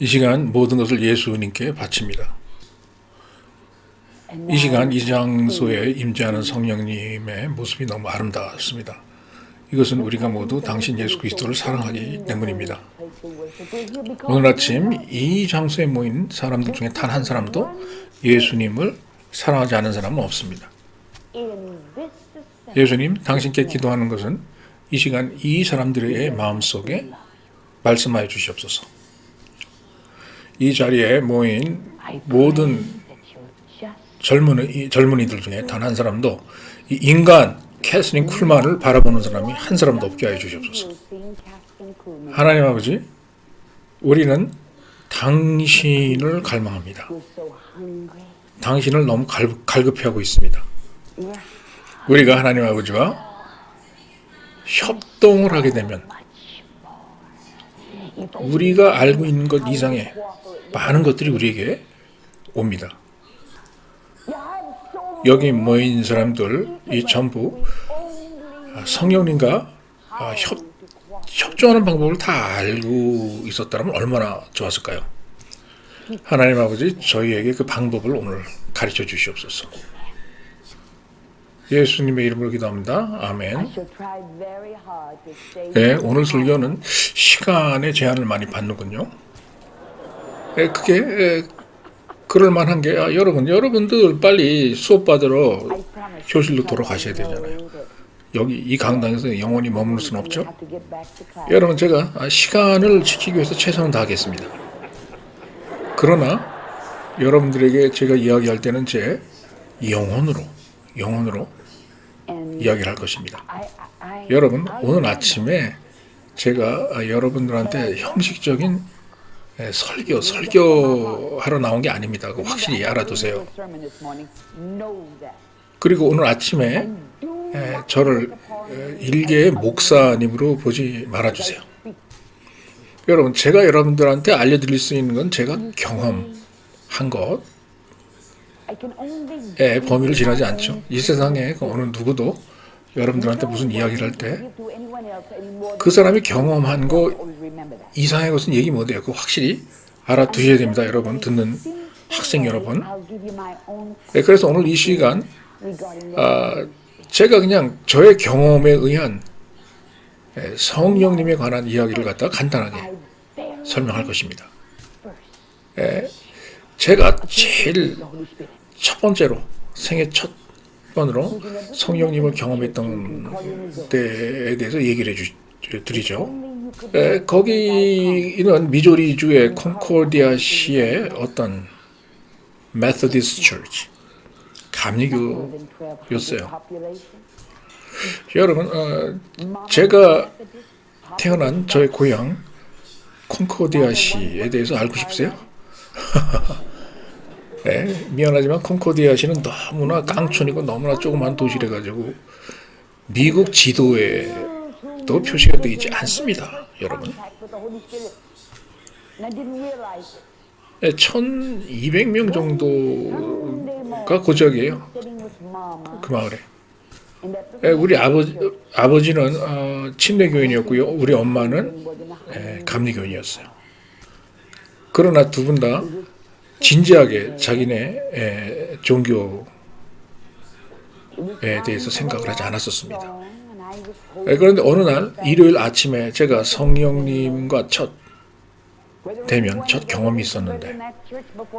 이 시간 모든 것을 예수님께 바칩니다. 이 시간 이 장소에 임재하는 성령님의 모습이 너무 아름다웠습니다. 이것은 우리가 모두 당신 예수 그리스도를 사랑하기 때문입니다. 오늘 아침 이 장소에 모인 사람들 중에 단 한 사람도 예수님을 사랑하지 않는 사람은 없습니다. 예수님, 당신께 기도하는 것은 이 시간 이 사람들의 마음속에 말씀하여 주시옵소서. 이 자리에 모인 모든 젊은이들 중에 단 한 사람도 이 인간 캐슬린 쿨만을 바라보는 사람이 한 사람도 없게 하여 주시옵소서. 하나님 아버지, 우리는 당신을 갈망합니다. 당신을 너무 갈급해하고 있습니다. 우리가 하나님 아버지와 협동을 하게 되면 우리가 알고 있는 것 이상의 많은 것들이 우리에게 옵니다. 여기 모인 사람들 이 전부 성령님과 협조하는 방법을 다 알고 있었다면 얼마나 좋았을까요? 하나님 아버지, 저희에게 그 방법을 오늘 가르쳐 주시옵소서. 예수님의 이름으로 기도합니다. 아멘. 네, 오늘 설교는 시간의 제한을 많이 받는군요. 그게 그럴 만한 게 여러분들 빨리 수업 받으러 교실로 돌아가셔야 되잖아요. 여기 이 강당에서 영원히 머무를 수는 없죠. 여러분, 제가 시간을 지키기 위해서 최선을 다하겠습니다. 그러나 여러분들에게 제가 이야기할 때는 제 영혼으로 이야기를 할 것입니다. 여러분, 오늘 아침에 제가 여러분들한테 형식적인 설교하러 나온 게 아닙니다. 그거 확실히 알아두세요. 그리고 오늘 아침에 저를 일개의 목사님으로 보지 말아주세요. 여러분, 제가 여러분들한테 알려드릴 수 있는 건 제가 경험한 것의 범위를 지나지 않죠. 이 세상에 어느 누구도 여러분들한테 무슨 이야기를 할 때 그 사람이 경험한 거 이상의 것은 얘기 못해요. 그거 확실히 알아두셔야 됩니다. 여러분, 듣는 학생 여러분. 그래서 오늘 이 시간 제가 그냥 저의 경험에 의한 성령님에 관한 이야기를 갖다가 간단하게 설명할 것입니다. 제가 제일 첫 번째로 생애 첫 번으로 성령님을 경험했던 때에 대해서 얘기를 드리죠. 거기는 미조리주의 콘코디아시의 어떤 메소디스트 처치, 감리교였어요. 여러분, 제가 태어난 저의 고향 콘코디아시에 대해서 알고 싶으세요? 네, 미안하지만 콘코디아시는 너무나 깡촌이고 너무나 조그만 도시래 가지고 미국 지도에도 표시가 되어 있지 않습니다. 여러분, 1200명 정도가 고작이에요. 그 마을에. 우리 아버지는 침례교인이었고요. 우리 엄마는 감리교인이었어요. 그러나 두 분 다 진지하게 자기네 종교에 대해서 생각을 하지 않았었습니다. 그런데 어느 날 일요일 아침에 제가 성령님과 첫 경험이 있었는데,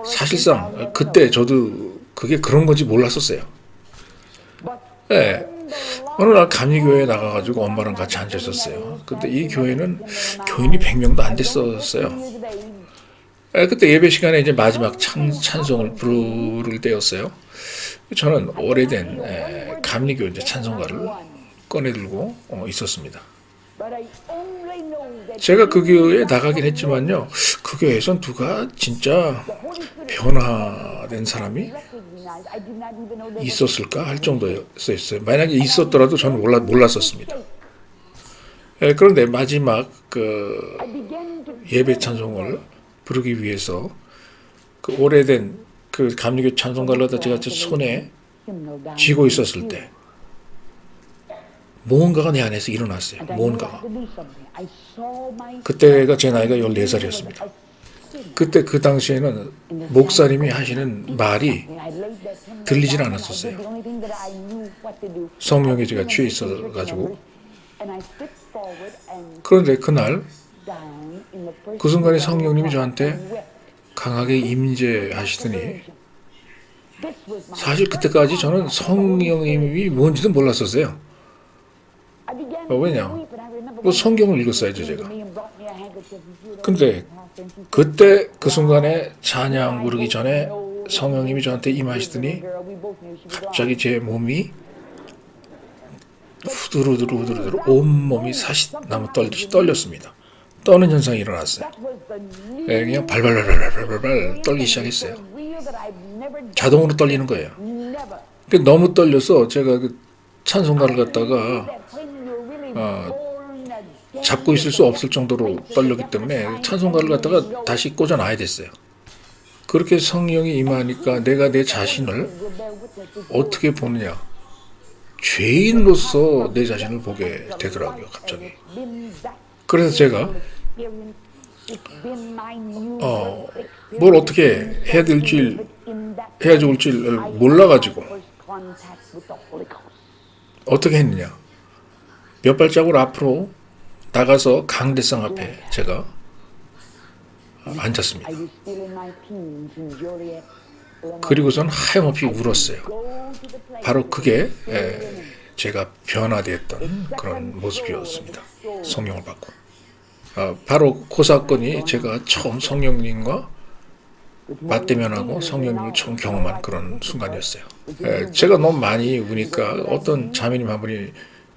사실상 그때 저도 그게 그런 건지 몰랐었어요. 어느 날 감리교회에 나가가지고 엄마랑 같이 앉아 있었어요. 근데 이 교회는 교인이 100명도 안 됐었어요. 그때 예배 시간에 이제 마지막 찬송을 부를 때였어요. 저는 오래된 감리교 이제 찬송가를 꺼내들고 있었습니다. 제가 그 교회에 나가긴 했지만요, 그 교회에선 누가 진짜 변화된 사람이 있었을까 할 정도였어요. 만약에 있었더라도 저는 몰랐었습니다. 그런데 마지막 그 예배 찬송을 부르기 위해서 그 오래된 그 감리교 찬송가를 제가 제 손에 쥐고 있었을 때 무언가가 내 안에서 일어났어요. 무언가가. 그때가 제 나이가 14살이었습니다. 그때 그 당시에는 목사님이 하시는 말이 들리질 않았었어요. 성령에 제가 취해 있어가지고. 그런데 그날 그 순간에 성령님이 저한테 강하게 임재하시더니 사실 그때까지 저는 성령님이 뭔지도 몰랐었어요. 왜냐? 뭐 성경을 읽었어야죠 제가. 근데 그때 그 순간에 찬양 부르기 전에 성령님이 저한테 임하시더니 갑자기 제 몸이 후두루두루 온몸이 사시나무 떨듯이 떨렸습니다. 떠는 현상이 일어났어요. 그냥 발발발발발발 떨기 시작했어요. 자동으로 떨리는 거예요. 너무 떨려서 제가 그 찬송가를 갖다가 잡고 있을 수 없을 정도로 떨렸기 때문에 찬송가를 갖다가 다시 꽂아놔야 됐어요. 그렇게 성령이 임하니까 내가 내 자신을 어떻게 보느냐. 죄인으로서 내 자신을 보게 되더라고요. 갑자기. 그래서 제가 뭘 어떻게 해야 좋을지를 몰라가지고 어떻게 했느냐. 몇 발자국 앞으로 나가서 강대상 앞에 제가 앉았습니다. 그리고선 하염없이 울었어요. 바로 그게 제가 변화되었던 그런 모습이었습니다. 성령을 받고. 바로 그 사건이 제가 처음 성령님과 맞대면하고 성령님을 처음 경험한 그런 순간이었어요. 제가 너무 많이 우니까 어떤 자매님 한 분이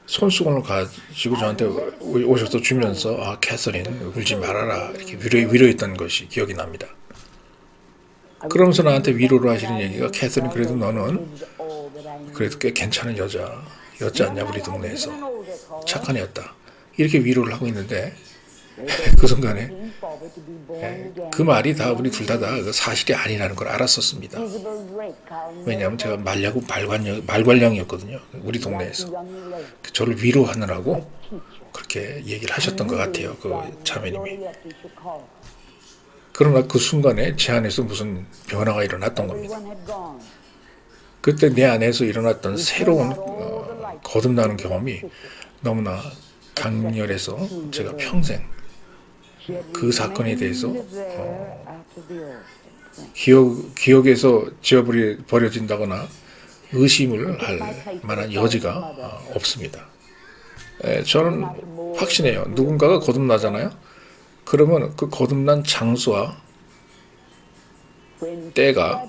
손수건을 가지고 저한테 오셔서 주면서 캐서린 울지 말아라 이렇게 위로했던 것이 기억이 납니다. 그러면서 나한테 위로를 하시는 얘기가 캐서린 그래도 너는 그래도 꽤 괜찮은 여자였지 않냐 우리 동네에서 착한 애였다 이렇게 위로를 하고 있는데 그 순간에 그 말이 다 우리 둘 다 사실이 아니라는 걸 알았었습니다. 왜냐하면 제가 말괄량이었거든요. 우리 동네에서. 저를 위로하느라고 그렇게 얘기를 하셨던 것 같아요. 그 자매님이. 그러나 그 순간에 제 안에서 무슨 변화가 일어났던 겁니다. 그때 내 안에서 일어났던 새로운 거듭나는 경험이 너무나 강렬해서 제가 평생 그 사건에 대해서 기억에서 지워버려진다거나 의심을 할 만한 여지가 없습니다. 저는 확신해요. 누군가가 거듭나잖아요. 그러면 그 거듭난 장소와 때가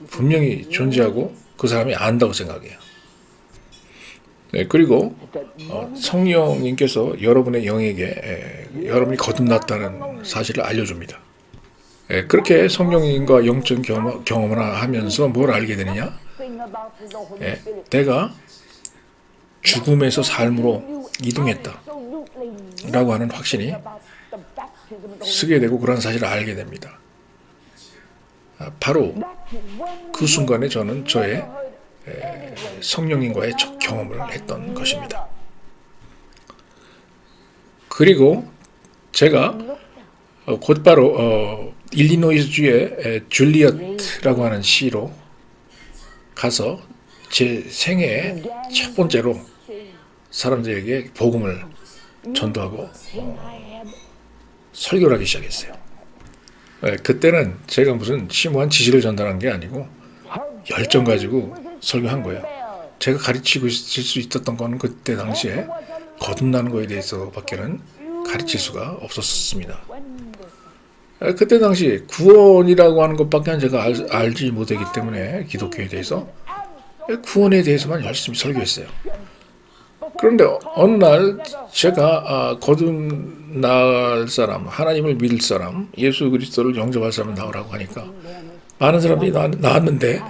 분명히 존재하고 그 사람이 안다고 생각해요. 그리고 성령님께서 여러분의 영에게 여러분이 거듭났다는 사실을 알려줍니다. 그렇게 성령님과 영적 경험을 하면서 뭘 알게 되느냐? 내가 죽음에서 삶으로 이동했다 라고 하는 확신이 쓰게 되고 그런 사실을 알게 됩니다. 바로 그 순간에 저는 저의 성령님과의 첫 경험을 했던 것입니다. 그리고 제가 곧바로 일리노이주의 줄리엇라고 하는 시로 가서 제 생애의 첫 번째로 사람들에게 복음을 전도하고 설교를 하기 시작했어요. 그때는 제가 무슨 심오한 지식을 전달한 게 아니고 열정 가지고 설교한 거예요. 제가 가르치고 있을 수 있었던 거는 그때 당시에 거듭나는 거에 대해서밖에는 가르칠 수가 없었습니다. 그때 당시 구원이라고 하는 것밖에 제가 알지 못하기 때문에 기독교에 대해서 구원에 대해서만 열심히 설교했어요. 그런데 어느 날 제가 거듭날 사람, 하나님을 믿을 사람, 예수 그리스도를 영접할 사람 나오라고 하니까 많은 사람들이 나왔는데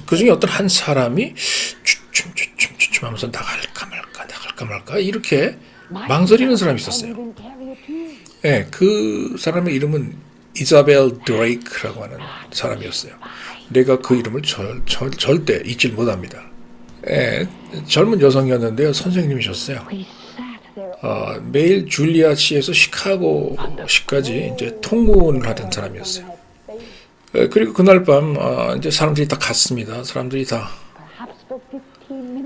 그 중에 어떤 한 사람이 주춤 하면서 나갈까 말까 이렇게 망설이는 사람이 있었어요. 그 사람의 이름은 이자벨 드레이크라고 하는 사람이었어요. 내가 그 이름을 절대 잊질 못합니다. 젊은 여성이었는데요. 선생님이셨어요. 매일 줄리아시에서 시카고시까지 이제 통근을 하던 사람이었어요. 그리고 그날 밤 이제 사람들이 다 갔습니다. 사람들이 다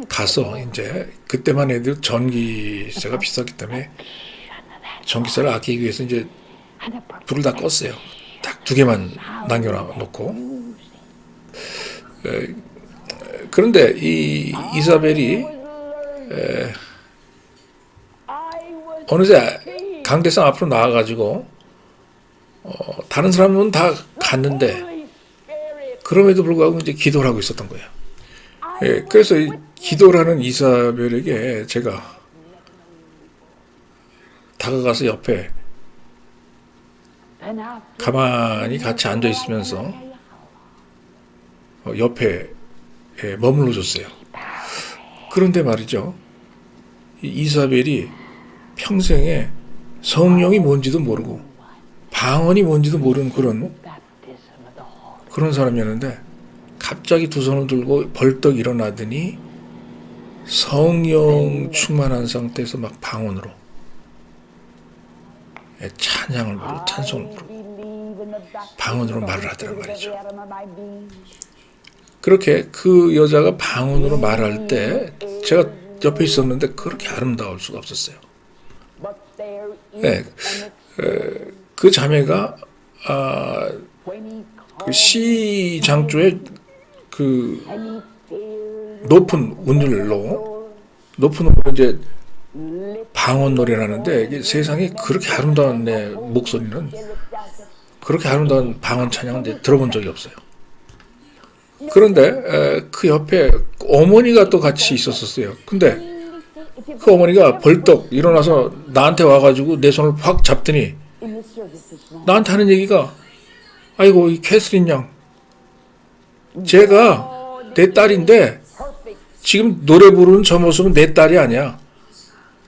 가서 이제 그때만 해도 전기세가 비쌌기 때문에 전기세를 아끼기 위해서 이제 불을 다 껐어요. 딱 2개만 남겨놓고. 그런데 이 이사벨이 어느새 강대상 앞으로 나와가지고 다른 사람은 다 갔는데 그럼에도 불구하고 이제 기도를 하고 있었던 거예요. 그래서 이 기도를 하는 이사벨에게 제가 다가가서 옆에 가만히 같이 앉아 있으면서 옆에 머물러 줬어요. 그런데 말이죠. 이 이사벨이 평생에 성령이 뭔지도 모르고 방언이 뭔지도 모르는 그런 사람이었는데 갑자기 두 손을 들고 벌떡 일어나더니 성령 충만한 상태에서 막 방언으로 찬양을 부르고 찬송을 부르고 방언으로 말을 하더란 말이죠. 그렇게 그 여자가 방언으로 말할 때 제가 옆에 있었는데 그렇게 아름다울 수가 없었어요. 그 자매가 그 시장조의 그 높은 음으로 이제 방언 노래를 하는데 이게 세상에 그렇게 아름다운 내 목소리는 그렇게 아름다운 방언 찬양은 이제 들어본 적이 없어요. 그런데 그 옆에 어머니가 또 같이 있었어요. 근데 그 어머니가 벌떡 일어나서 나한테 와가지고 내 손을 확 잡더니 나한테 하는 얘기가 아이고 이 캐스린 양 제가 내 딸인데 지금 노래 부르는 저 모습은 내 딸이 아니야.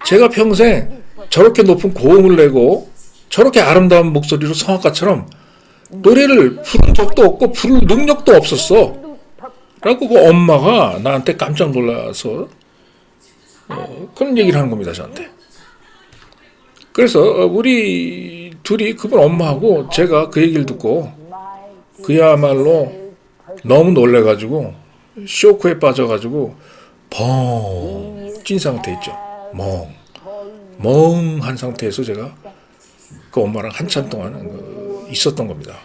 제가 평생 저렇게 높은 고음을 내고 저렇게 아름다운 목소리로 성악가처럼 노래를 부른 적도 없고 부를 능력도 없었어. 라고 그 엄마가 나한테 깜짝 놀라서 그런 얘기를 하는 겁니다, 저한테. 그래서 우리 둘이 그분 엄마하고 제가 그 얘기를 듣고 그야말로 너무 놀래가지고 쇼크에 빠져가지고 벙 찐 상태 있죠. 멍한 상태에서 제가 그 엄마랑 한참 동안 있었던 겁니다.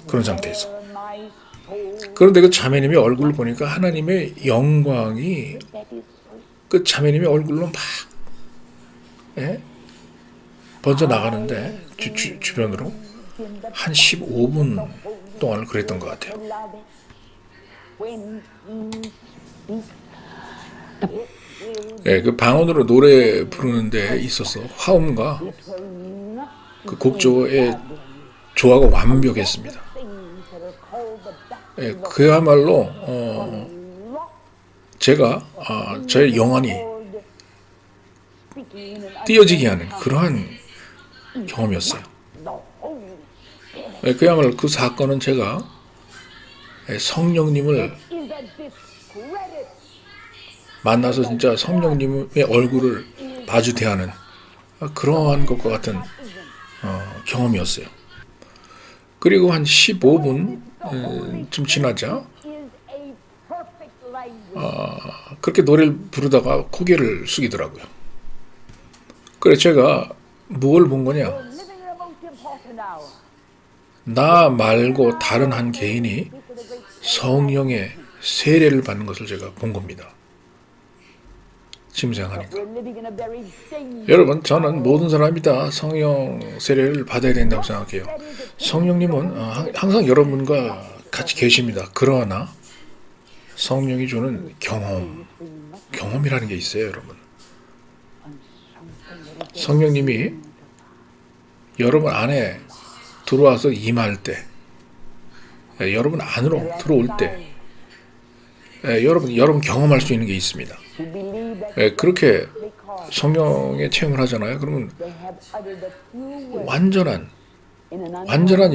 그런 상태에서. 그런데 그 자매님의 얼굴을 보니까 하나님의 영광이 그 자매님의 얼굴로 막 번져 나가는데 주변으로 한 15분 동안을 그랬던 것 같아요. 그 방언으로 노래 부르는 데 있어서 화음과 그 곡조의 조화가 완벽했습니다. 그야말로 제가 저의 영혼이 띄어지게 하는 그러한 경험이었어요. 그야말로 그 사건은 제가 성령님을 만나서 진짜 성령님의 얼굴을 마주 대하는 그러한 것과 같은 경험이었어요. 그리고 한 15분쯤 지나자 그렇게 노래를 부르다가 고개를 숙이더라고요. 그래서 제가 뭘 본 거냐? 나 말고 다른 한 개인이 성령의 세례를 받는 것을 제가 본 겁니다. 지금 생각하니까. 여러분, 저는 모든 사람이 다 성령 세례를 받아야 된다고 생각해요. 성령님은 항상 여러분과 같이 계십니다. 그러나 성령이 주는 경험이라는 게 있어요, 여러분. 성령님이 여러분 안에 들어와서 임할 때, 여러분 안으로 들어올 때, 여러분 경험할 수 있는 게 있습니다. 그렇게 성령의 체험을 하잖아요. 그러면 완전한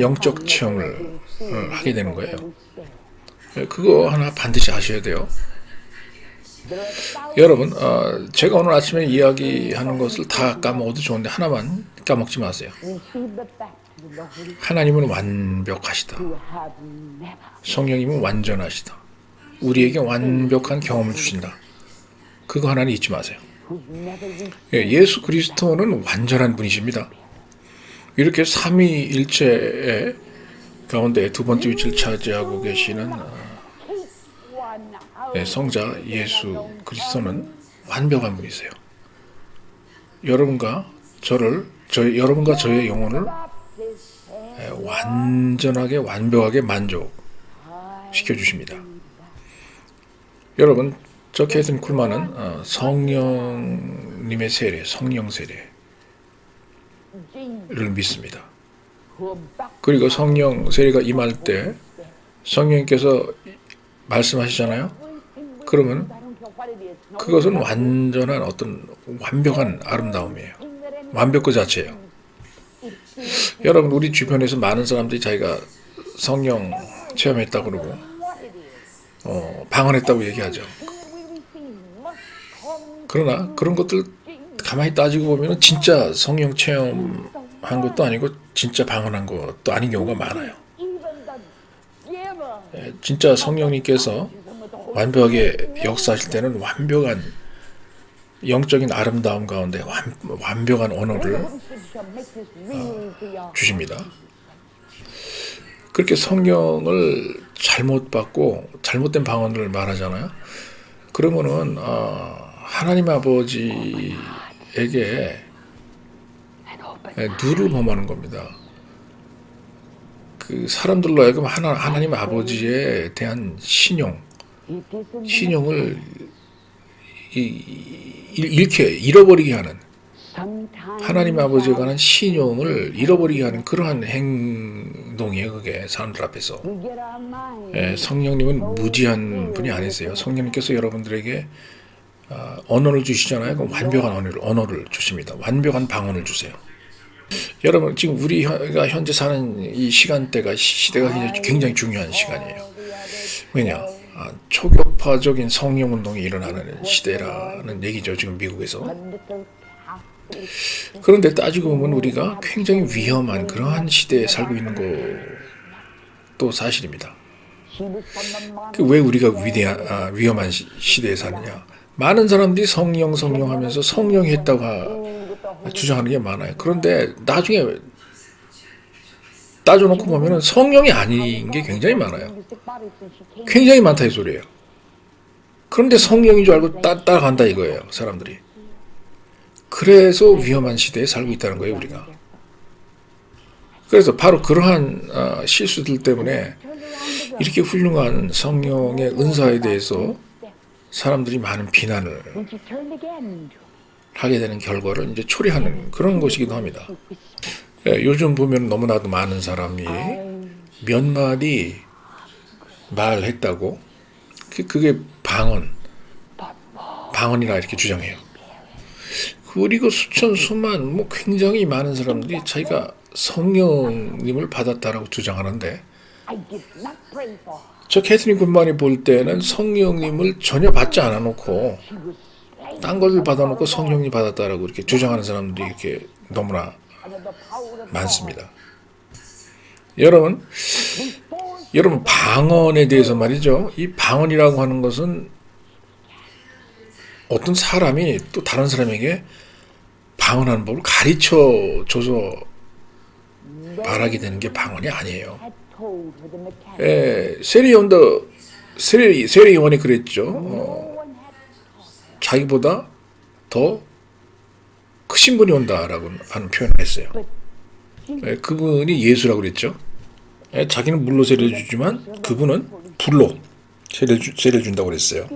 영적 체험을 하게 되는 거예요. 그거 하나 반드시 아셔야 돼요. 여러분, 제가 오늘 아침에 이야기하는 것을 다 까먹어도 좋은데 하나만 까먹지 마세요. 하나님은 완벽하시다. 성령님은 완전하시다. 우리에게 완벽한 경험을 주신다. 그거 하나는 잊지 마세요. 예수 그리스도는 완전한 분이십니다. 이렇게 삼위일체의 가운데 두 번째 위치를 차지하고 계시는 성자 예수 그리스도는 완벽한 분이세요. 여러분과 저의 영혼을 완전하게 완벽하게 만족시켜 주십니다. 여러분, 저 캐서린 쿨만은 성령님의 세례, 성령 세례를 믿습니다. 그리고 성령 세례가 임할 때 성령님께서 말씀하시잖아요. 그러면 그것은 완전한 어떤 완벽한 아름다움이에요. 완벽 그 자체예요. 여러분, 우리 주변에서 많은 사람들이 자기가 성령 체험했다고 그러고 방언했다고 얘기하죠. 그러나 그런 것들 가만히 따지고 보면 진짜 성령 체험한 것도 아니고 진짜 방언한 것도 아닌 경우가 많아요. 진짜 성령님께서 완벽하게 역사하실 때는 완벽한 영적인 아름다움 가운데 완벽한 언어를 주십니다. 그렇게 성령을 잘못 받고 잘못된 방언을 말하잖아요. 그러면은 하나님 아버지에게 누를 범하는 겁니다. 그 사람들로 하여금 하나님 아버지에 대한 신용을 잃어버리게 하는, 하나님 아버지에 관한 신용을 잃어버리게 하는 그러한 행동이에요. 그게 사람들 앞에서. 성령님은 무지한 분이 아니세요. 성령님께서 여러분들에게 언어를 주시잖아요. 그럼 완벽한 언어를 주십니다. 완벽한 방언을 주세요. 여러분, 지금 우리가 현재 사는 이 시간대가 시대가 굉장히 중요한 시간이에요. 왜냐? 초교파적인 성령 운동이 일어나는 시대라는 얘기죠. 지금 미국에서. 그런데 따지고 보면 우리가 굉장히 위험한 그러한 시대에 살고 있는 것도 사실입니다. 왜 우리가 위험한 시대에 사느냐? 많은 사람들이 성령 하면서 성령이 했다고 주장하는 게 많아요. 그런데 나중에 따져놓고 보면 성령이 아닌 게 굉장히 많아요. 굉장히 많다 이 소리예요. 그런데 성령인 줄 알고 따라간다 이거예요, 사람들이. 그래서 위험한 시대에 살고 있다는 거예요, 우리가. 그래서 바로 그러한 실수들 때문에 이렇게 훌륭한 성령의 은사에 대해서 사람들이 많은 비난을 하게 되는 결과를 이제 초래하는 그런 것이기도 합니다. 요즘 보면 너무나도 많은 사람이 몇 마디 말했다고 그게 방언이라 이렇게 주장해요. 그리고 수만 굉장히 많은 사람들이 자기가 성령님을 받았다라고 주장하는데, 저 캐서린 굿만이 볼 때는 성령님을 전혀 받지 않아 놓고 딴 것을 받아놓고 성령님 받았다라고 이렇게 주장하는 사람들이 이렇게 너무나 많습니다. 여러분 방언에 대해서 말이죠. 이 방언이라고 하는 것은 어떤 사람이 또 다른 사람에게 방언하는 법을 가르쳐 줘서 말하게 되는 게 방언이 아니에요. 세례 요한이 그랬죠. 자기보다 더 크신 분이 온다라고 하는 표현을 했어요. 그분이 예수라고 그랬죠. 자기는 물로 세례를 주지만 그분은 불로 세례를 준다고 그랬어요.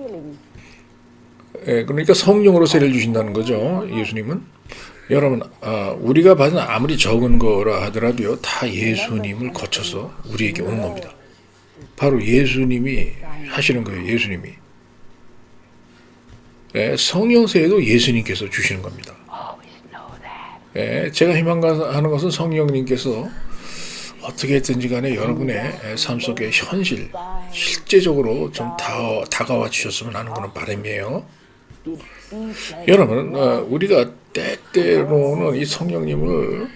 그러니까 성령으로 세례를 주신다는 거죠. 예수님은. 여러분, 우리가 받은 아무리 적은 거라 하더라도요, 다 예수님을 거쳐서 우리에게 오는 겁니다. 바로 예수님이 하시는 거예요. 예수님이. 성령 세례도 예수님께서 주시는 겁니다. 제가 희망하는 것은 성령님께서 어떻게든지 간에 여러분의 삶 속의 현실, 실제적으로 좀 다가와 주셨으면 하는 그런 바람이에요. 여러분, 우리가 때때로는 이 성령님을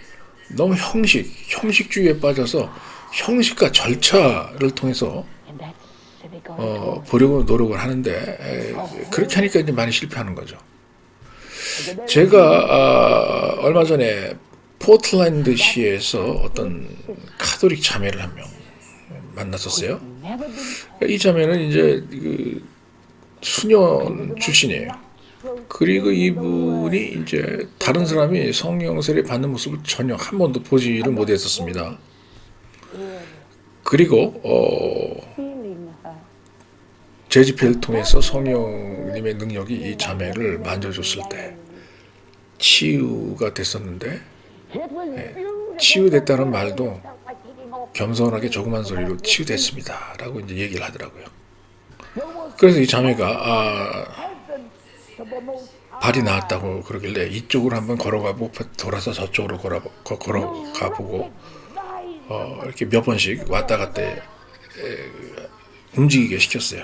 너무 형식주의에 빠져서 형식과 절차를 통해서 보려고 노력을 하는데 그렇게 하니까 이제 많이 실패하는 거죠. 제가 얼마 전에 포틀랜드시에서 어떤 카톨릭 자매를 한 명 만났었어요. 이 자매는 이제 그 수녀 출신이에요. 그리고 이분이 이제 다른 사람이 성령 세례 받는 모습을 전혀 한 번도 보지를 못했었습니다. 그리고 제 집회를 통해서 성령님의 능력이 이 자매를 만져줬을 때 치유가 됐었는데, 치유됐다는 말도 겸손하게 조그만 소리로 치유됐습니다 라고 이제 얘기를 하더라고요. 그래서 이 자매가 발이 나았다고 그러길래 이쪽으로 한번 걸어가보고 돌아서 저쪽으로 걸어가보고 이렇게 몇 번씩 왔다 갔다 움직이게 시켰어요.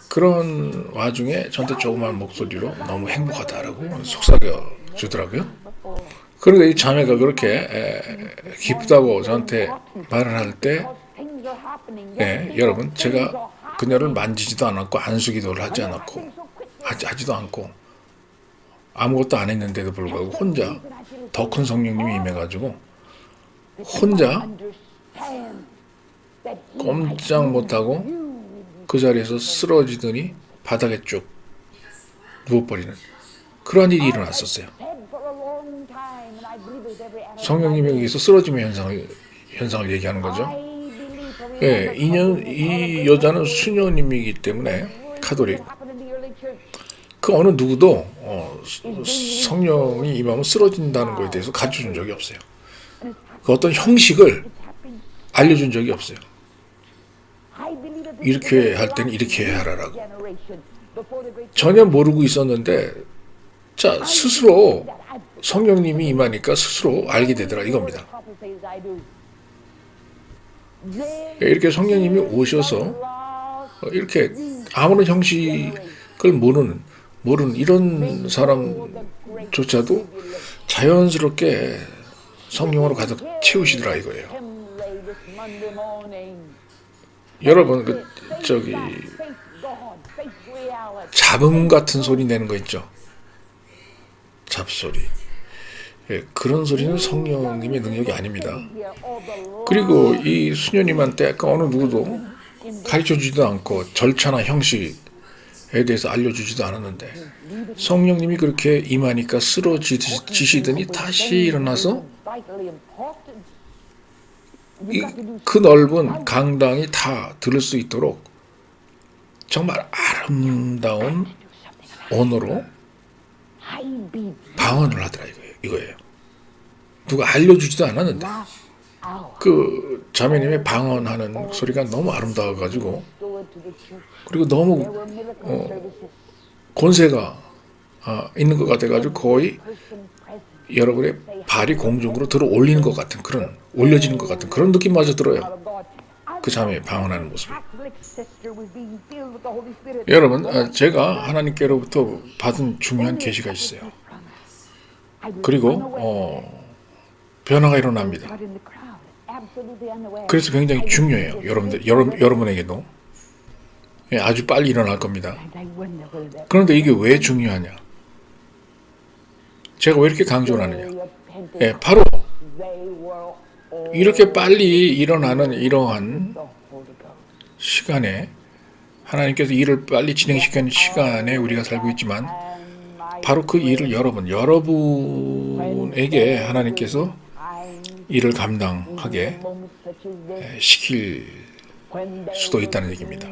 그런 와중에 저한테 조그만 목소리로 너무 행복하다라고 속삭여 주더라고요. 그런데 이 자매가 그렇게 기쁘다고 저한테 말을 할 때, 여러분, 제가 그녀를 만지지도 않았고 안수기도를 하지도 않고 아무것도 안 했는데도 불구하고 혼자 더 큰 성령님이 임해가지고 혼자 꼼짝 못하고 그 자리에서 쓰러지더니 바닥에 쭉 누워버리는 그런 일이 일어났었어요. 성령님이 여기서 쓰러짐의 현상을 얘기하는 거죠. 이 여자는 수녀님이기 때문에 카톨릭. 그 어느 누구도 성령이 임하면 쓰러진다는 것에 대해서 가르쳐준 적이 없어요. 그 어떤 형식을 알려준 적이 없어요. 이렇게 할 때는 이렇게 해야 하라고. 전혀 모르고 있었는데, 자, 스스로 성령님이 임하니까 스스로 알게 되더라 이겁니다. 이렇게 성령님이 오셔서 이렇게 아무런 형식을 모르는 이런 사람조차도 자연스럽게 성령으로 가득 채우시더라 이거예요. 여러분, 잡음 같은 소리 내는 거 있죠? 잡소리. 그런 소리는 성령님의 능력이 아닙니다. 그리고 이 수녀님한테 어느 누구도 가르쳐주지도 않고 절차나 형식에 대해서 알려주지도 않았는데 성령님이 그렇게 임하니까 쓰러지시더니 다시 일어나서 그 넓은 강당이 다 들을 수 있도록 정말 아름다운 언어로 방언을 하더라 이거예요. 누가 알려주지도 않았는데 그 자매님의 방언하는 소리가 너무 아름다워가지고 그리고 너무 권세가 있는 것 같아가지고 거의 여러분의 발이 공중으로 들어 올리는 것 같은 그런 올려지는 것 같은 그런 느낌마저 들어요. 그 자매의 방언하는 모습이. 여러분, 제가 하나님께로부터 받은 중요한 계시가 있어요. 그리고 변화가 일어납니다. 그래서 굉장히 중요해요. 여러분에게도 아주 빨리 일어날 겁니다. 그런데 이게 왜 중요하냐? 제가 왜 이렇게 강조를 하느냐? 바로 이렇게 빨리 일어나는 이러한 시간에 하나님께서 일을 빨리 진행시키는 시간에 우리가 살고 있지만 바로 그 일을 여러분에게 하나님께서 일을 감당하게 시킬 수도 있다는 얘기입니다.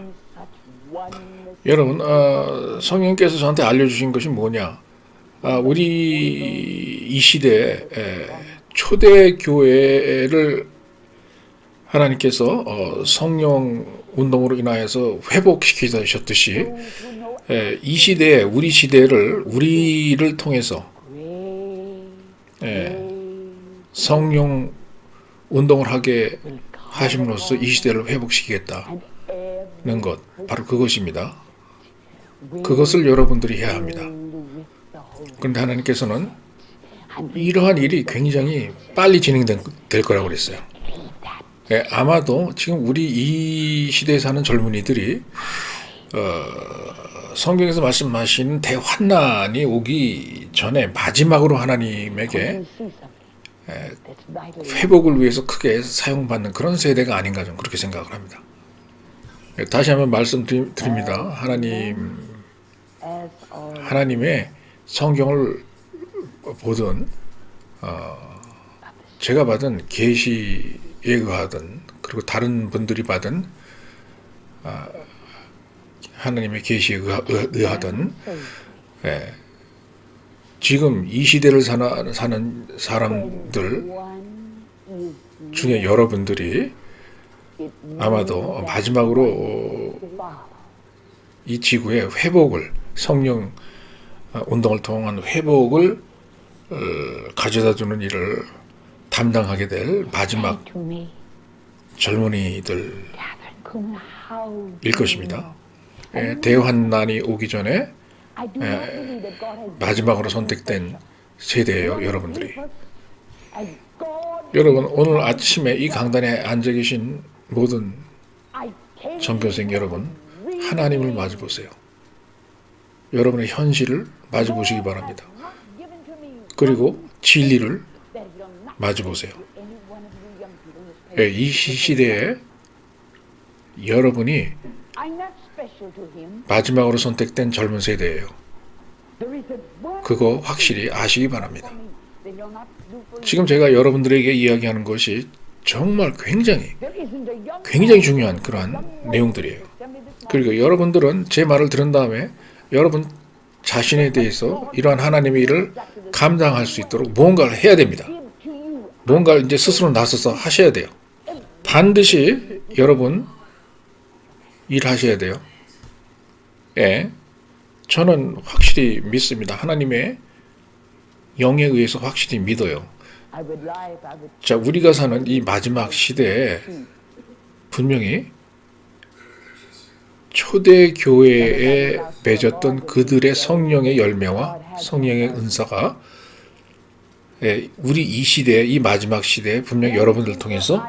여러분, 성령께서 저한테 알려주신 것이 뭐냐? 우리 이 시대에 초대교회를 하나님께서 성령 운동으로 인하여서 회복시키셨듯이 이 시대에 우리를 통해서 성령 운동을 하게 하심으로써 이 시대를 회복시키겠다는 것, 바로 그것입니다. 그것을 여러분들이 해야 합니다. 그런데 하나님께서는 이러한 일이 굉장히 빨리 진행될 거라고 그랬어요. 예, 아마도 지금 우리 이 시대에 사는 젊은이들이 성경에서 말씀하신 대환난이 오기 전에 마지막으로 하나님에게 회복을 위해서 크게 사용받는 그런 세대가 아닌가 좀 그렇게 생각을 합니다. 예, 다시 한번 말씀드립니다. 하나님의 성경을 보든 제가 받은 계시에 의하든 그리고 다른 분들이 받은 하나님의 계시에 의하든 지금 이 시대를 사는 사람들 중에 여러분들이 아마도 마지막으로 이 지구의 회복을 성령 운동을 통한 회복을 가져다주는 일을 담당하게 될 마지막 젊은이들일 것입니다. 대환난이 오기 전에 마지막으로 선택된 세대예요, 여러분들이. 여러분, 오늘 아침에 이 강단에 앉아 계신 모든 전교생 여러분, 하나님을 마주 보세요. 여러분의 현실을 마주 보시기 바랍니다. 그리고 진리를 마주 보세요. 이 시대에 여러분이 마지막으로 선택된 젊은 세대예요. 그거 확실히 아시기 바랍니다. 지금 제가 여러분들에게 이야기하는 것이 정말 굉장히 중요한 그러한 내용들이에요. 그리고 여러분들은 제 말을 들은 다음에 여러분 자신에 대해서 이러한 하나님의 일을 감당할 수 있도록 무언가를 해야 됩니다. 뭔가를 이제 스스로 나서서 하셔야 돼요. 반드시 여러분 일하셔야 돼요. 예, 저는 확실히 믿습니다. 하나님의 영에 의해서 확실히 믿어요. 자, 우리가 사는 이 마지막 시대에 분명히 초대 교회에 맺었던 그들의 성령의 열매와 성령의 은사가 우리 이 시대에, 이 마지막 시대에 분명히 여러분들을 통해서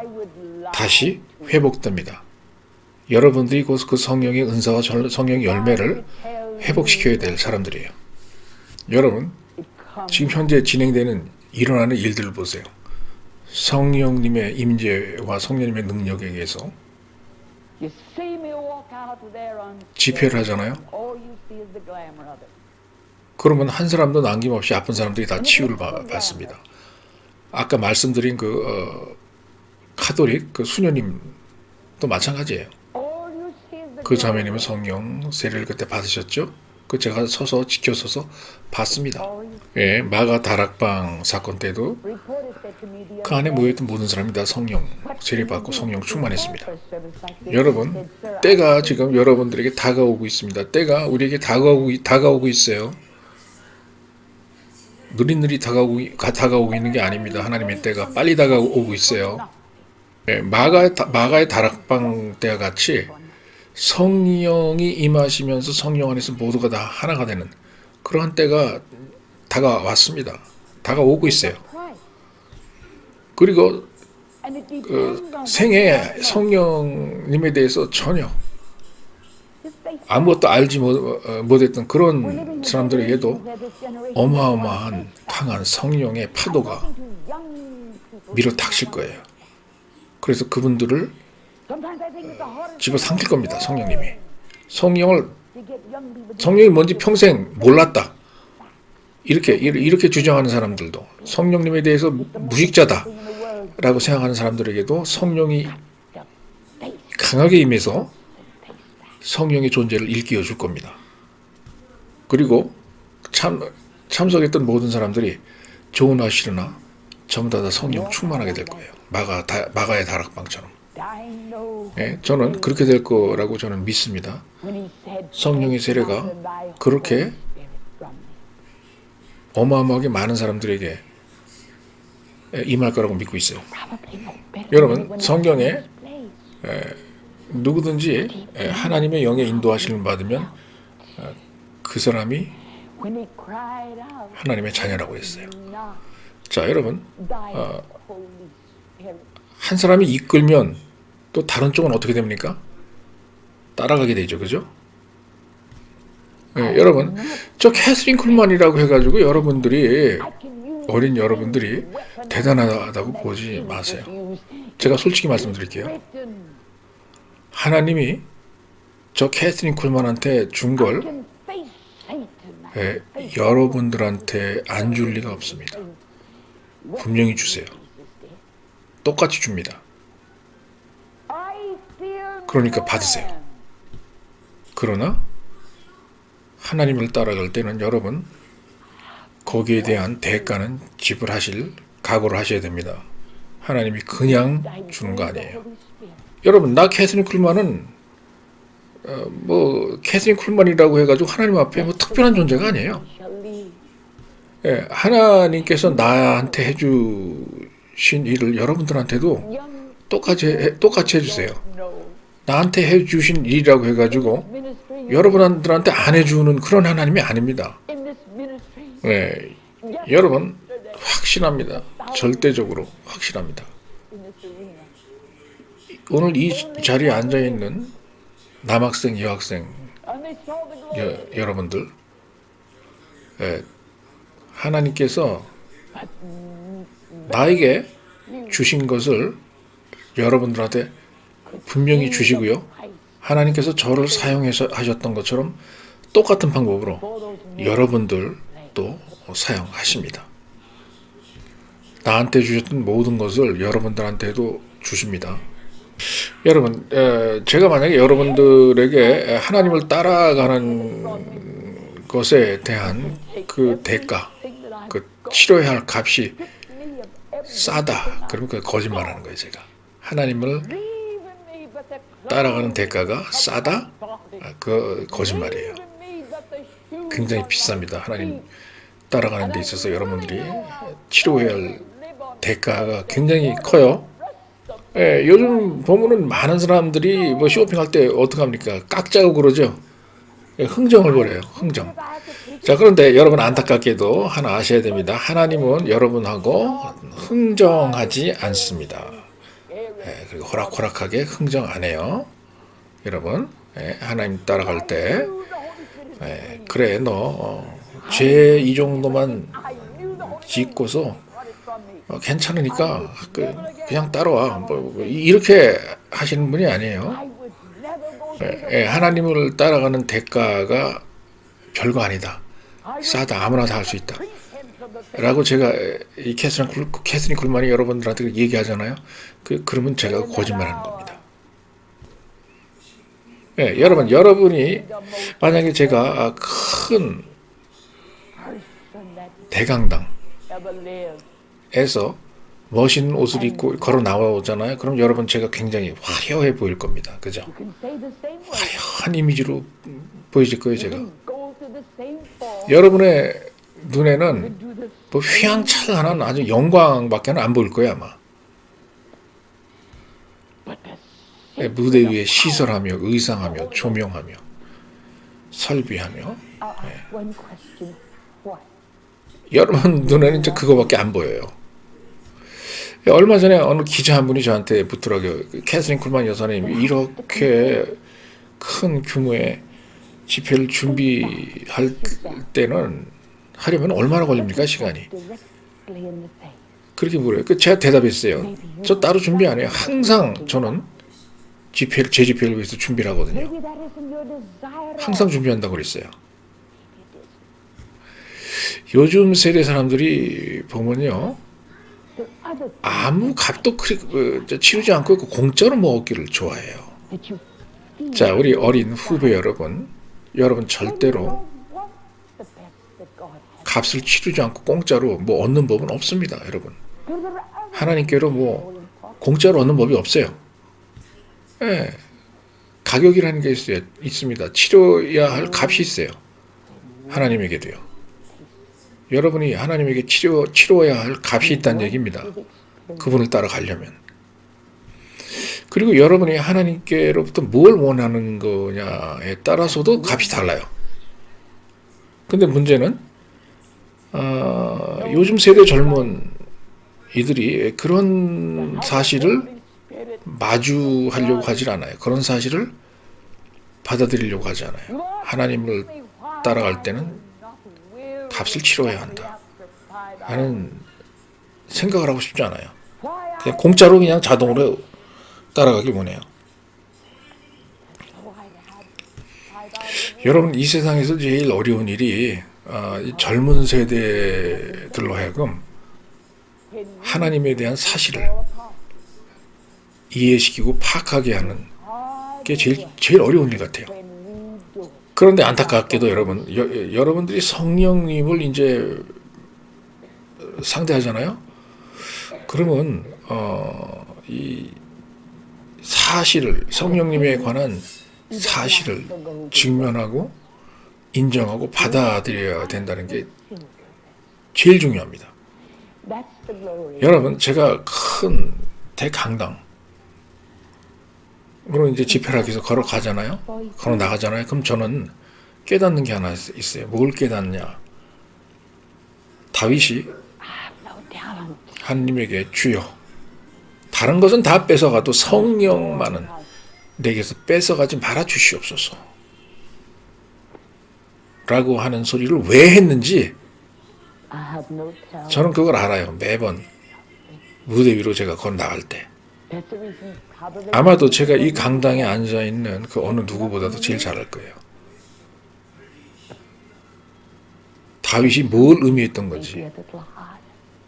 다시 회복됩니다. 여러분들이 그 성령의 은사와 성령의 열매를 회복시켜야 될 사람들이에요. 여러분, 지금 현재 진행되는 일어나는 일들을 보세요. 성령님의 임재와 성령님의 능력에 의해서 집회를 하잖아요. 그러면 한 사람도 남김없이 아픈 사람들이 다 치유를 받습니다. 아까 말씀드린 카톨릭 수녀님도 마찬가지예요. 그 자매님은 성령 세례를 그때 받으셨죠? 그 제가 지켜서서 봤습니다. 예, 마가 다락방 사건 때도 그 안에 모여있던 모든 사람이 다 성령 세례받고 성령 충만했습니다. 여러분, 때가 지금 여러분들에게 다가오고 있습니다. 때가 우리에게 다가오고 있어요. 느릿느릿 다가오고 있는 게 아닙니다. 하나님의 때가 빨리 다가오고 있어요. 예, 마가의 다락방 때와 같이 성령이 임하시면서 성령 안에서 모두가 다 하나가 되는 그러한 때가 다가왔습니다. 다가오고 있어요. 그리고 생애 성령님에 대해서 전혀 아무것도 알지 못했던 그런 사람들에게도 어마어마한 강한 성령의 파도가 밀어닥칠 거예요. 그래서 그분들을 집어삼킬 겁니다. 성령이 뭔지 평생 몰랐다. 이렇게 주장하는 사람들도, 성령님에 대해서 무식자다라고 생각하는 사람들에게도 성령이 강하게 임해서 성령의 존재를 일깨워 줄 겁니다. 그리고 참석했던 모든 사람들이 좋으나 싫으나 전부 다 성령 충만하게 될 거예요. 마가의 다락방처럼. 예, 저는 그렇게 될 거라고 저는 믿습니다. 성령의 세례가 그렇게 어마어마하게 많은 사람들에게 임할 거라고 믿고 있어요. 여러분, 성경에 누구든지 하나님의 영의 인도하심을 받으면 그 사람이 하나님의 자녀라고 했어요. 자, 여러분, 한 사람이 이끌면 또 다른 쪽은 어떻게 됩니까? 따라가게 되죠, 그죠? 여러분, 저 캐스린 쿨만이라고 해가지고 여러분들이 어린 여러분들이 대단하다고 보지 마세요. 제가 솔직히 말씀드릴게요. 하나님이 저 캐스린 쿨만한테 준 걸 여러분들한테 안 줄 리가 없습니다. 분명히 주세요. 똑같이 줍니다. 그러니까 받으세요. 그러나 하나님을 따라갈 때는 여러분 거기에 대한 대가는 지불하실 각오를 하셔야 됩니다. 하나님이 그냥 주는 거 아니에요. 여러분, 나 캐스린 쿨만은 캐스린 쿨만이라고 해가지고 하나님 앞에 특별한 존재가 아니에요. 하나님께서 나한테 해주신 일을 여러분들한테도 똑같이 해주세요. 나한테 해주신 일이라고 해가지고 여러분들한테 안 해주는 그런 하나님이 아닙니다. 여러분 확신합니다. 절대적으로 확실합니다. 오늘 이 자리에 앉아있는 남학생, 여학생 여러분들, 하나님께서 나에게 주신 것을 여러분들한테 분명히 주시고요. 하나님께서 저를 사용해서 하셨던 것처럼 똑같은 방법으로 여러분들도 사용하십니다. 나한테 주셨던 모든 것을 여러분들한테도 주십니다. 여러분, 제가 만약에 여러분들에게 하나님을 따라가는 것에 대한 그 대가, 그 치러야 할 값이 싸다, 그러면 그 거짓말하는 거예요. 제가 하나님을 따라가는 대가가 싸다? 그 거짓말이에요. 굉장히 비쌉니다. 하나님 따라가는 데 있어서 여러분들이 치료해야 할 대가가 굉장히 커요. 요즘 보면은 많은 사람들이 쇼핑할 때 어떻게 합니까? 깍자고 그러죠. 흥정을 벌여요. 흥정. 자, 그런데 여러분 안타깝게도 하나 아셔야 됩니다. 하나님은 여러분하고 흥정하지 않습니다. 그리고 호락호락하게 흥정 안 해요. 여러분, 하나님 따라갈 때 그래 너 죄 이 정도만 짓고서 괜찮으니까 그냥 따라와 이렇게 하시는 분이 아니에요. 하나님을 따라가는 대가가 별거 아니다. 싸다. 아무나 다 할 수 있다. 라고 제가 이 캐스린 쿨만이 여러분들한테 얘기하잖아요. 그러면 제가 거짓말하는 겁니다. 여러분, 여러분이 만약에 제가 큰 대강당에서 멋있는 옷을 입고 걸어 나오잖아요. 그럼 여러분 제가 굉장히 화려해 보일 겁니다. 그죠? 화려한 이미지로 보여질 거예요, 제가. 여러분의 눈에는 휘황찬란한 아주 영광밖에 안 보일 거예요, 아마. 무대 위에 시설하며, 의상하며, 조명하며, 설비하며. 여러분 눈에는 이제 그거밖에 안 보여요. 얼마 전에 어느 기자 한 분이 저한테 붙더라고요. 캐스린 쿨만 여사님, 이렇게 큰 규모의 집회를 준비할 때는 하려면 얼마나 걸립니까, 시간이? 그렇게 물어요. 제가 대답했어요. 저 따로 준비 안 해요. 항상 저는 제 집회를 위해서 준비를 하거든요. 항상 준비한다고 그랬어요. 요즘 세대 사람들이 보면요, 아무 값도 치르지 않고 공짜로 먹기를 좋아해요. 자, 우리 어린 후배 여러분 절대로 값을 치르지 않고 공짜로 얻는 법은 없습니다, 여러분. 하나님께로 공짜로 얻는 법이 없어요. 가격이라는 게 있습니다. 치러야 할 값이 있어요. 하나님에게도요. 여러분이 하나님에게 치러야 할 값이 있다는 얘기입니다. 그분을 따라가려면. 그리고 여러분이 하나님께로부터 뭘 원하는 거냐에 따라서도 값이 달라요. 근데 문제는 요즘 세대 젊은 이들이 그런 사실을 마주하려고 하질 않아요. 그런 사실을 받아들이려고 하지 않아요. 하나님을 따라갈 때는 값을 치러야 한다 하는 생각을 하고 싶지 않아요. 그냥 공짜로 그냥 자동으로 따라가길 원해요. 여러분, 이 세상에서 제일 어려운 일이 이 젊은 세대들로 하여금 하나님에 대한 사실을 이해시키고 파악하게 하는 게 제일 어려운 일 같아요. 그런데 안타깝게도 여러분들이 성령님을 이제 상대하잖아요. 그러면 이 사실을, 성령님에 관한 사실을 직면하고 인정하고 받아들여야 된다는 게 제일 중요합니다. 여러분, 제가 큰 대강당 그럼 이제 집회를 하기 위해서 걸어가잖아요. 걸어 나가잖아요. 그럼 저는 깨닫는 게 하나 있어요. 뭘 깨닫냐? 다윗이 하나님에게 주여, 다른 것은 다 뺏어가도 성령만은 내게서 뺏어가지 말아 주시옵소서 라고 하는 소리를 왜 했는지 저는 그걸 알아요. 매번 무대 위로 제가 걸어 나갈 때. 아마도 제가 이 강당에 앉아있는 그 어느 누구보다도 제일 잘할 거예요. 다윗이 뭘 의미했던 건지.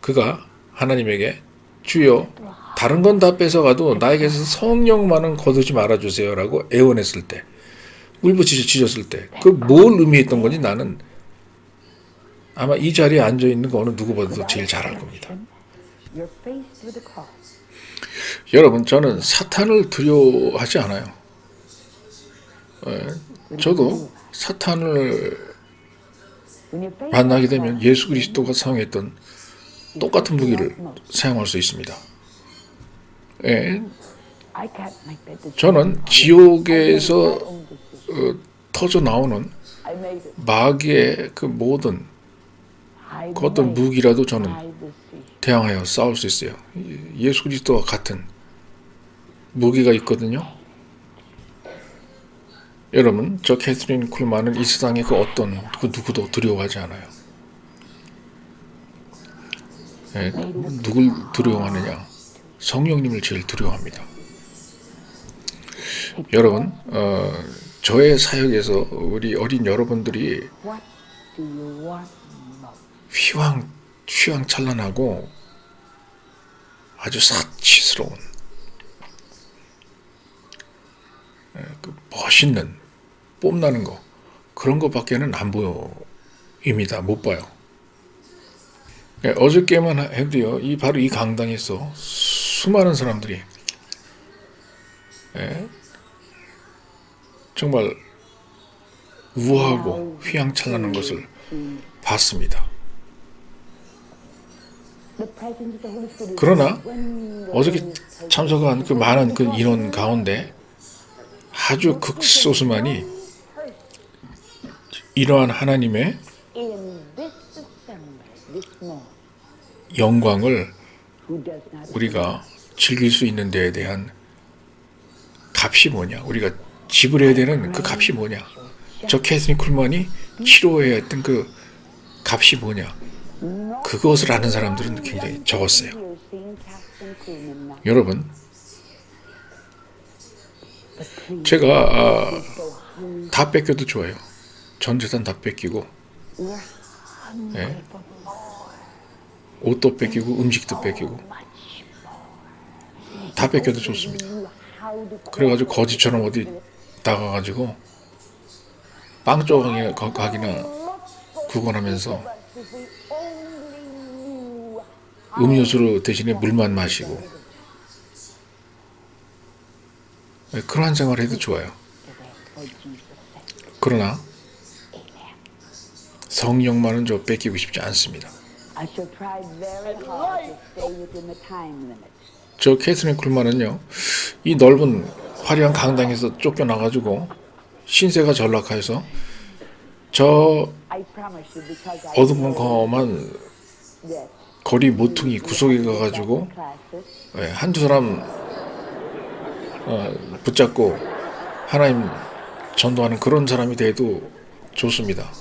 그가 하나님에게 주여, 다른 건 다 뺏어가도 나에게서 성령만은 거두지 말아주세요 라고 애원했을 때, 울부짖었을 때, 그 뭘 의미했던 건지 나는 아마 이 자리에 앉아있는 그 어느 누구보다도 제일 잘할 겁니다. 여러분, 저는 사탄을 두려워하지 않아요. 저도 사탄을 만나게 되면 예수 그리스도가 사용했던 똑같은 무기를 사용할 수 있습니다. 저는 지옥에서 터져 나오는 마귀의 그 모든 그 어떤 무기라도 저는 대항하여 싸울 수 있어요. 예수 그리스도와 같은 무기가 있거든요. 여러분, 저 캐서린 쿨만은 이 세상의 그 어떤 그 누구도 두려워하지 않아요. 누굴 두려워하느냐? 성령님을 제일 두려워합니다. 여러분, 저의 사역에서 우리 어린 여러분들이 휘황찬란하고 아주 사치스러운 그 멋있는 뽐나는 거, 그런 것밖에는 안 보입니다. 못 봐요. 어저께만 해도요, 바로 이 강당에서 수많은 사람들이 정말 우아하고 휘황찬란한 것을 봤습니다. 그러나 어저께 참석한 그 많은 그 인원 가운데 아주 극소수만이 이러한 하나님의 영광을 우리가 즐길 수 있는 데에 대한 값이 뭐냐, 우리가 지불해야 되는 그 값이 뭐냐, 저 캐서린 쿨만이 치료해야 했던 그 값이 뭐냐, 그것을 아는 사람들은 굉장히 적었어요. 여러분, 제가 다 뺏겨도 좋아요. 전 재산 다 뺏기고, 옷도 뺏기고 음식도 뺏기고 다 뺏겨도 좋습니다. 그래가지고 거지처럼 어디 나가가지고 빵 조각이나 구걸하면서 음료수로 대신에 물만 마시고 그러한 생활을 해도 좋아요. 그러나 성령만은 저 뺏기고 싶지 않습니다. I shall try very hard to stay within the time limit. 저 캐서린 쿨만은요, 이 넓은 화려한 강당에서 쫓겨나가지고 신세가 전락해서 저 I promise you because I 어두컴컴한 yes. 거리 모퉁이 구석에 가가지고 classes. 한두 사람 붙잡고 하나님 전도하는 그런 사람이 돼도 좋습니다.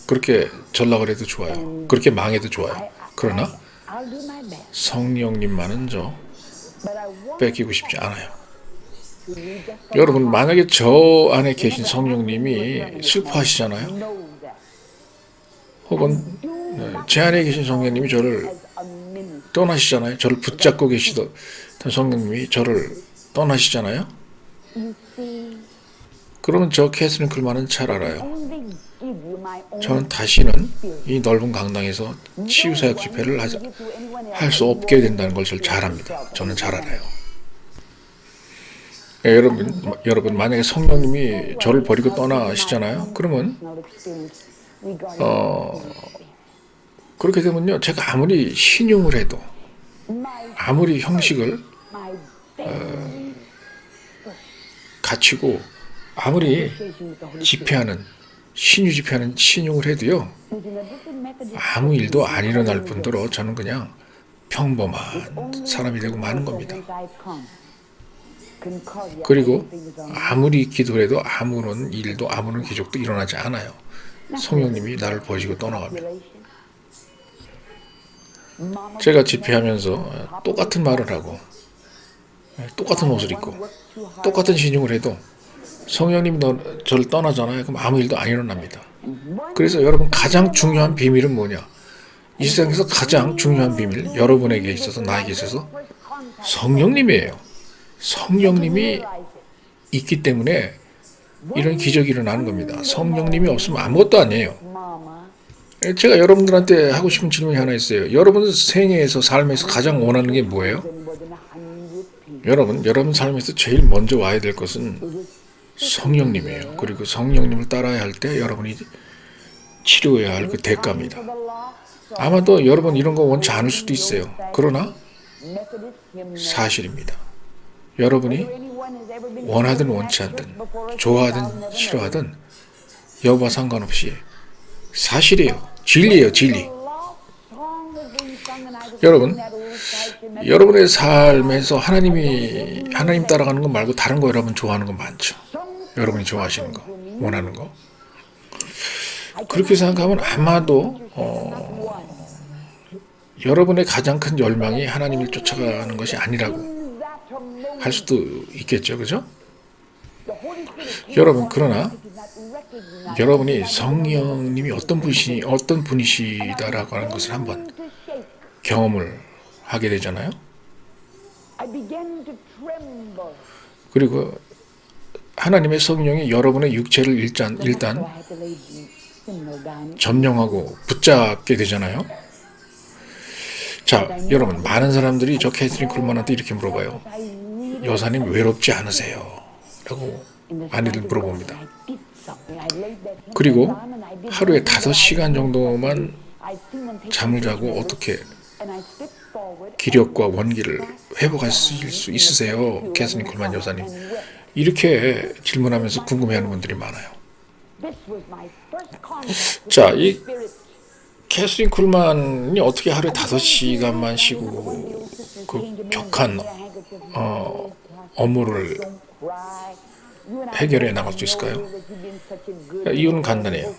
그렇게 전락을 해도 좋아요. 그렇게 망해도 좋아요. 그러나 I'll do my best. 성령님만은 저 But I want 뺏기고 싶지 않아요. to read that 여러분, 만약에 저 안에 계신 성령님이 슬퍼하시잖아요. know that 혹은 제 안에 계신 성령님이 저를 as a minister. 떠나시잖아요. 저를 붙잡고 계시던 성령님이 저를 떠나시잖아요. You see, 그러면 저 캐서린 쿨만은 잘 알아요. only give you my own. 저는 다시는 이 넓은 강당에서 치유사역 집회를 할 수 없게 된다는 걸 잘 압니다. 저는 잘 알아요. 여러분 만약에 성령님이 저를 버리고 떠나시잖아요. 그러면 그렇게 되면요, 제가 아무리 신용을 해도, 아무리 형식을 갖추고, 아무리 집회하는 신유 집회하는 신용을 해도요, 아무 일도 안 일어날 뿐더러 저는 그냥 평범한 사람이 되고 마는 겁니다. 그리고 아무리 기도를 해도 아무런 일도 아무런 기적도 일어나지 않아요. 성령님이 나를 버리고 떠나가면. 제가 집회하면서 똑같은 말을 하고 똑같은 옷을 입고 똑같은 신용을 해도 성령님이 저를 떠나잖아요. 그럼 아무 일도 안 일어납니다. 그래서 여러분, 가장 중요한 비밀은 뭐냐? 이 세상에서 가장 중요한 비밀, 여러분에게 있어서, 나에게 있어서 성령님이에요. 성령님이 있기 때문에 이런 기적이 일어나는 겁니다. 성령님이 없으면 아무것도 아니에요. 제가 여러분들한테 하고 싶은 질문이 하나 있어요. 여러분 생애에서, 삶에서 가장 원하는 게 뭐예요? 여러분 삶에서 제일 먼저 와야 될 것은 성령님이에요. 그리고 성령님을 따라야 할 때 여러분이 치료해야 할 그 대가입니다. 아마도 여러분 이런 거 원치 않을 수도 있어요. 그러나 사실입니다. 여러분이 원하든 원치 않든, 좋아하든 싫어하든 여부와 상관없이 사실이에요. 진리예요, 진리. 여러분의 삶에서 하나님 따라가는 거 말고 다른 거 여러분 좋아하는 거 많죠. 여러분이 좋아하시는 거, 원하는 거. 그렇게 생각하면 아마도 여러분의 가장 큰 열망이 하나님을 쫓아가는 것이 아니라고 할 수도 있겠죠, 그죠? 여러분, 그러나 여러분이 성령님이 어떤 분이시다라고 하는 것을 한번 경험을 하게 되잖아요. 그리고 하나님의 성령이 여러분의 육체를 일단 점령하고 붙잡게 되잖아요. 자, 여러분, 많은 사람들이 저 캐서린 쿨만한테 이렇게 물어봐요. 여사님 외롭지 않으세요? 라고 많이들 물어봅니다. 그리고 하루에 5시간 정도만 잠을 자고 어떻게 기력과 원기를 회복하실 수 있으세요? 캐서린 쿨만 여사님. 이렇게 질문하면서 궁금해하는 분들이 많아요. 자, 이 캐서린 쿨만이 어떻게 하루에 5시간만 쉬고 그 격한 업무를 해결해 나갈 수 있을까요? 이유는 간단해요.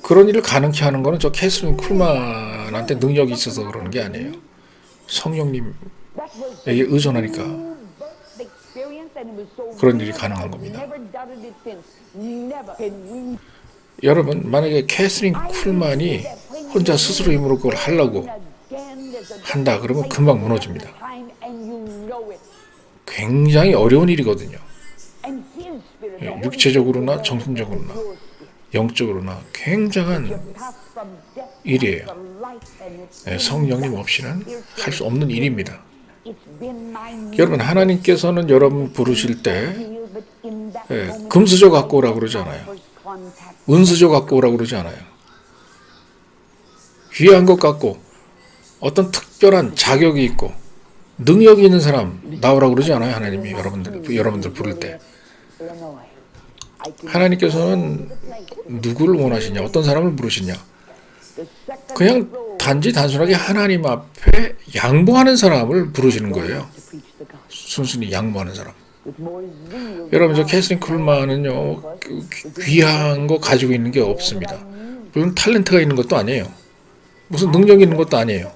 그런 일을 가능케 하는 거는 저 캐서린 쿨만한테 능력이 있어서 그러는 게 아니에요. 성령님에게 의존하니까 그런 일이 가능한 겁니다. 여러분, 만약에 캐서린 쿨만이 혼자 스스로 힘으로 그걸 하려고 한다 그러면 금방 무너집니다. 굉장히 어려운 일이거든요. 육체적으로나 정신적으로나 영적으로나 굉장한 일이에요. 성령님 없이는 할 수 없는 일입니다. 여러분, 하나님께서는 여러분 부르실 때 금수저 갖고 오라고 그러잖아요. 은수저 갖고 오라고 그러지 않아요. 귀한 것 갖고 어떤 특별한 자격이 있고 능력이 있는 사람 나오라고 그러지 않아요. 하나님이 여러분들 부를 때. Illinois. I can 하나님께서는 누구를 원하시냐, 어떤 사람을 부르시냐. the second 그냥 단지 단순하게 하나님 앞에 양보하는 사람을 부르시는 거예요. to preach the gospel 순순히 양보하는 사람. with more zeal. 여러분, 저 캐서린 쿨만은요, 귀한 거 가지고 있는 게 없습니다. 물론 탤런트가 있는 것도 아니에요. 무슨 능력이 있는 것도 아니에요.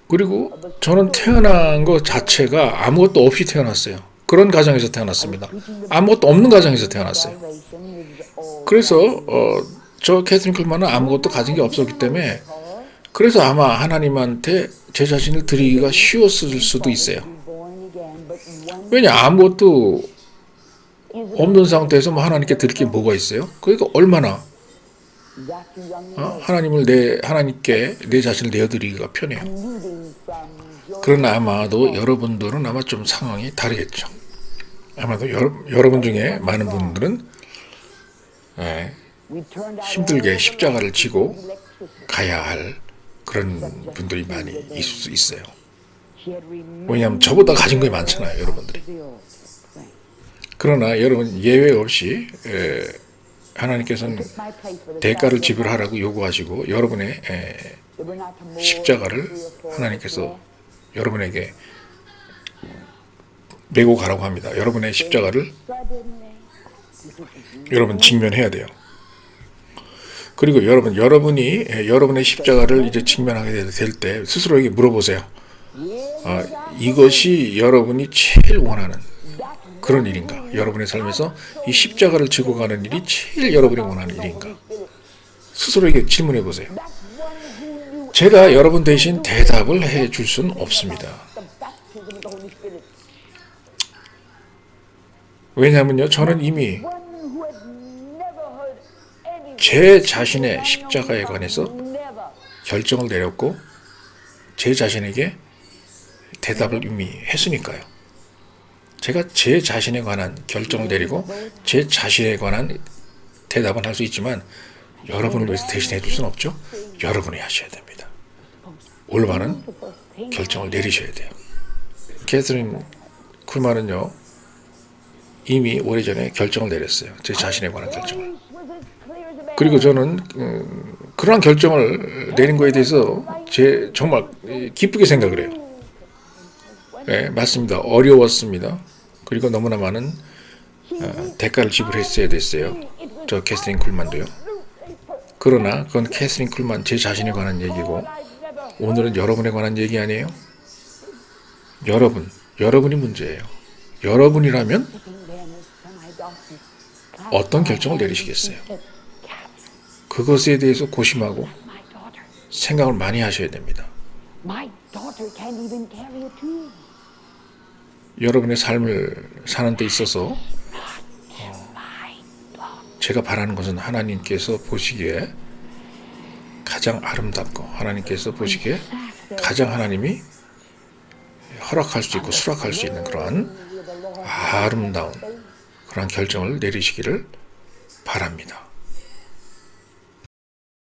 그리고 저는 태어난 것 자체가 아무것도 없이 태어났어요. 그런 가정에서 태어났습니다. 아무것도 없는 가정에서 태어났어요. Salvation is all 그래서 저 캐서린 쿨만은 아무것도 가진 게 없었기 때문에 그래서 아마 하나님한테 제 자신을 드리기가 쉬웠을 수도 있어요. born again, but one 왜냐, 아무것도 없는 상태에서 뭐 하나님께 드릴 게 뭐가 있어요? 그러니까 얼마나 that young 하나님께 내 자신을 내어드리기가 편해요. leading from your 그러나 아마도 여러분들은 아마 좀 상황이 다르겠죠. 아마도 여러분 중에 많은 분들은 we turned out 힘들게 십자가를 지고 electricity. 가야 할 그런 분들이 많이 있을 수 있어요. She had remained 왜냐하면 저보다 가진 게 많잖아요, 여러분들이. the old thing. 그러나 여러분 예외 없이 하나님께서는 My place for the 대가를 지불하라고 요구하시고 여러분의 they were not to more 십자가를 하나님께서 여러분에게 메고 가라고 합니다. 여러분의 십자가를 suddenly 여러분 직면해야 돼요. 그리고 여러분이 여러분의 십자가를 이제 직면하게 될 때 스스로에게 물어보세요. 이것이 여러분이 제일 원하는 그런 일인가? 여러분의 삶에서 이 십자가를 지고 가는 일이 제일 여러분이 원하는 일인가? 스스로에게 질문해 보세요. 제가 여러분 대신 대답을 해 줄 수는 없습니다. the baptism of the Holy Spirit. 왜냐하면요, 저는 이미 One who had never heard any 제 자신의 십자가에 관해서 never 결정을 내렸고 제 자신에게 대답을 이미 했으니까요. 제가 제 자신에 관한 결정을 내리고 제 자신에 관한 대답은 할 수 있지만 여러분을 위해서 대신해 줄 수는 없죠. 여러분이 하셔야 됩니다. 올바른 결정을 내리셔야 돼요. 캐서린 쿨만은요, 이미 오래전에 결정을 내렸어요. 제 자신에 관한 결정을. was as clear as a bell. 그리고 저는 그러한 결정을 내린 거에 대해서 정말 기쁘게 생각을 해요. 네, 맞습니다. 어려웠습니다. 그리고 너무나 많은 대가를 지불했어야 됐어요. 저 캐서린 쿨만도요. 그러나 그건 캐서린 쿨만 제 자신에 관한 얘기고 오늘은 여러분에 관한 얘기 아니에요? 여러분이 문제예요. 여러분이라면 어떤 결정을 내리시겠어요? 그것에 대해서 고심하고 My daughter. 생각을 많이 하셔야 됩니다. My daughter can't even carry a tune. 여러분의 삶을 사는 데 있어서 My daughter. 제가 바라는 것은 하나님께서 보시기에 가장 아름답고 하나님께서 보시기에 가장 하나님이 허락할 수 있고 수락할 수 있는 그러한 아름다운 그러한 결정을 내리시기를 바랍니다.